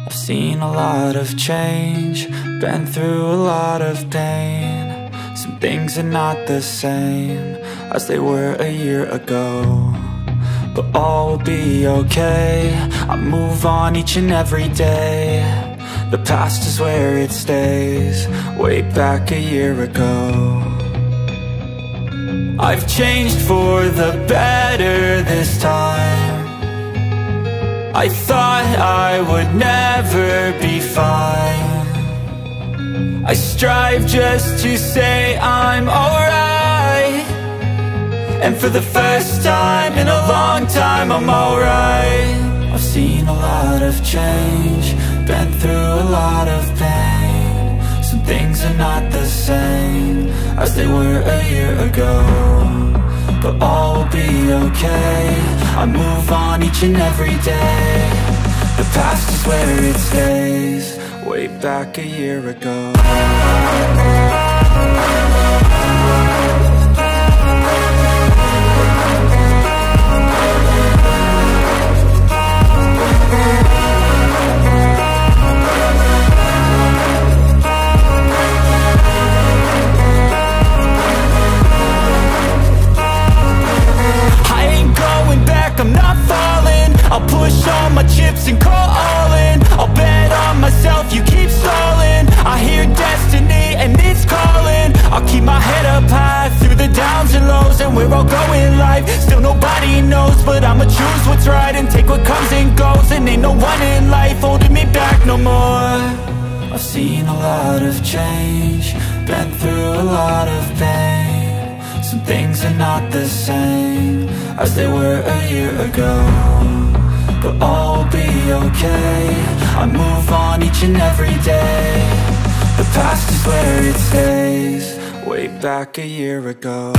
I've seen a lot of change, been through a lot of pain. Some things are not the same as they were a year ago, but all will be okay. I move on each and every day. The past is where it stays, way back a year ago. I've changed for the better this time. I thought I would never be fine. I strive just to say I'm alright, and for the first time in a long time I'm alright. I've seen a lot of change, been through a lot of pain. Some things are not the same as they were a year ago, but all will be okay. I move on each and every day. The past is where it stays, way back a year ago. I'm not falling, I'll push all my chips and call all in. I'll bet on myself, you keep stalling. I hear destiny and it's calling. I'll keep my head up high through the downs and lows, and we're all going life. Still nobody knows, but I'ma choose what's right and take what comes and goes. And ain't no one in life holding me back no more. I've seen a lot of change, been through a lot of pain. Some things are not the same as they were a year ago, but all will be okay. I move on each and every day. The past is where it stays, way back a year ago.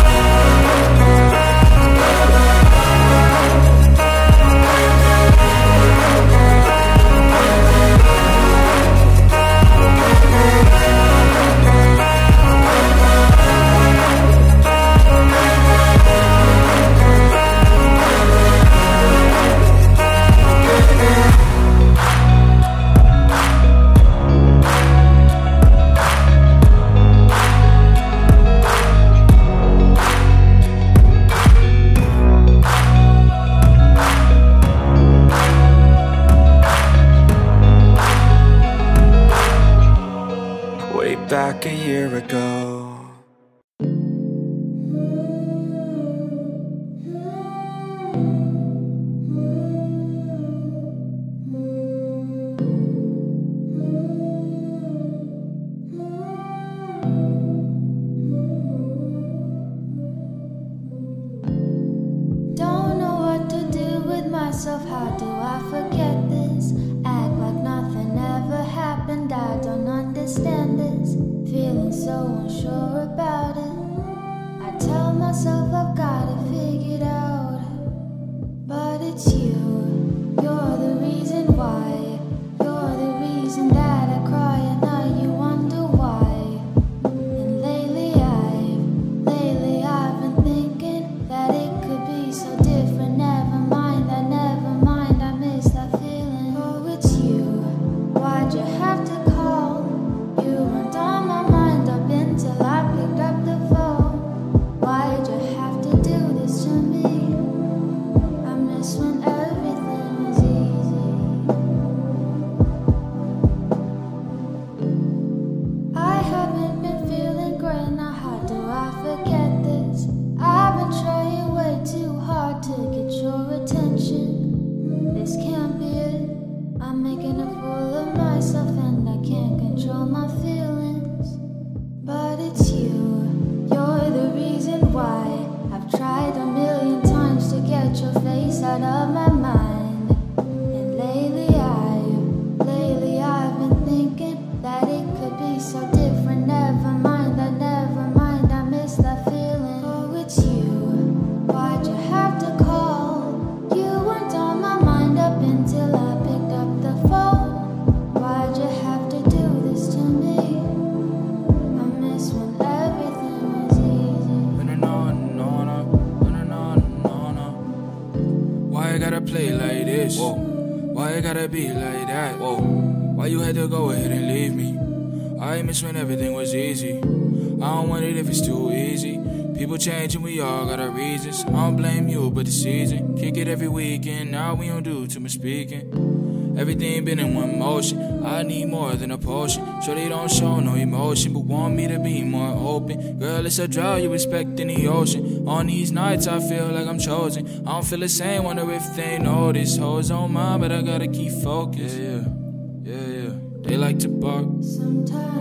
like a year ago. How do I forget this? Act like nothing ever happened. I don't understand this. Feeling so unsure about it. I tell myself I've got it figured out, but it's you. You're the reason why. You're the reason that I cry and now you wonder why. And lately I've been thinking that it could be so different. Never mind that. Why'd you have to call? You weren't on my mind up until I picked up the phone. Why'd you have to do this to me? I miss when everything was easy. I haven't been feeling great now. How do I forget this? I've been trying way too hard to get your attention. This can't be it. I'm making a fool of myself and I can't control my feelings. But it's you, you're the reason why. I've tried a million times to get your face out of my mind. And lately I've been thinking that it could be so different. Never mind, I miss that feeling. Oh, it's you, why'd you have to call? You weren't on my mind up until I picked up the phone. Why'd you have to do this to me? I miss when everything was easy. Why you gotta play like this? Whoa. Why you gotta be like that? Whoa. Why you had to go ahead and leave me? I miss when everything was easy. I don't want it if it's too easy. People change and we all got our reasons. I don't blame you, but the season. Kick it every weekend, now we don't do too much speaking. Everything been in one motion. I need more than a potion. Sure they don't show no emotion, but want me to be more open. Girl, it's a drought you expect in the ocean. On these nights I feel like I'm chosen. I don't feel the same, wonder if they notice. Hoes on mine, but I gotta keep focused. Yeah. They like to bark,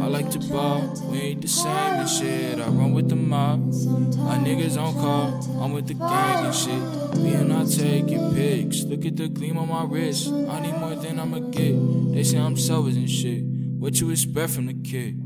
I like to ball. We ain't the same and shit. I run with the mob. My niggas on call, I'm with the gang and shit. Me and I taking pics. Look at the gleam on my wrist. I need more than I'ma get. They say I'm selfish and shit. What you expect from the kid?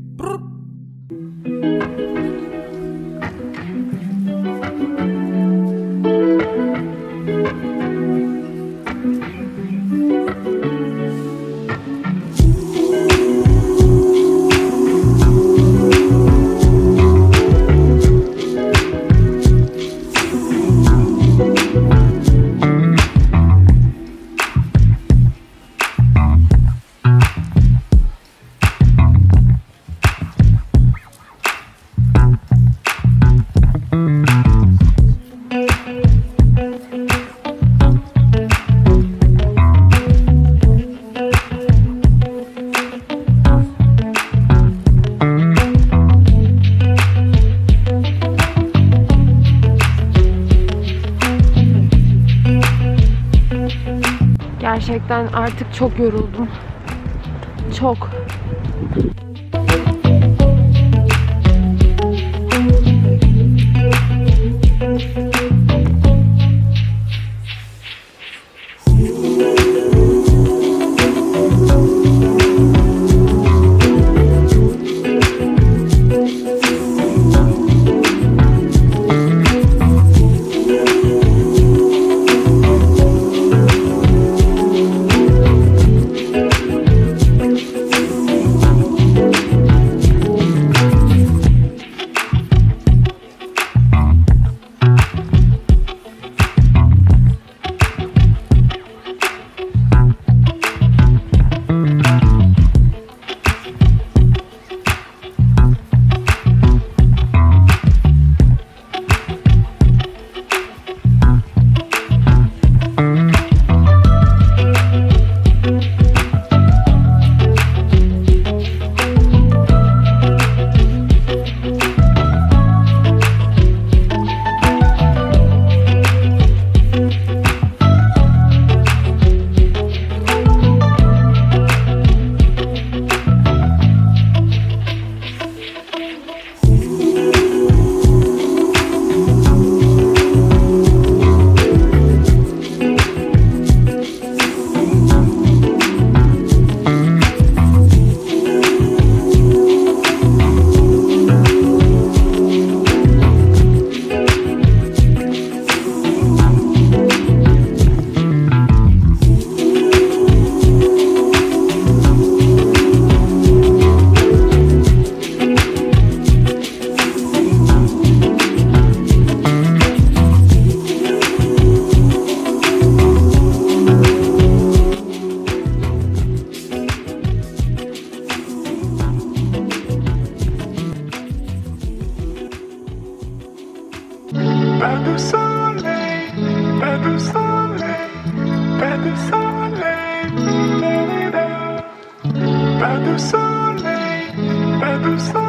Gerçekten artık çok yoruldum. Çok. du soleil, pas de soleil, pas de soleil.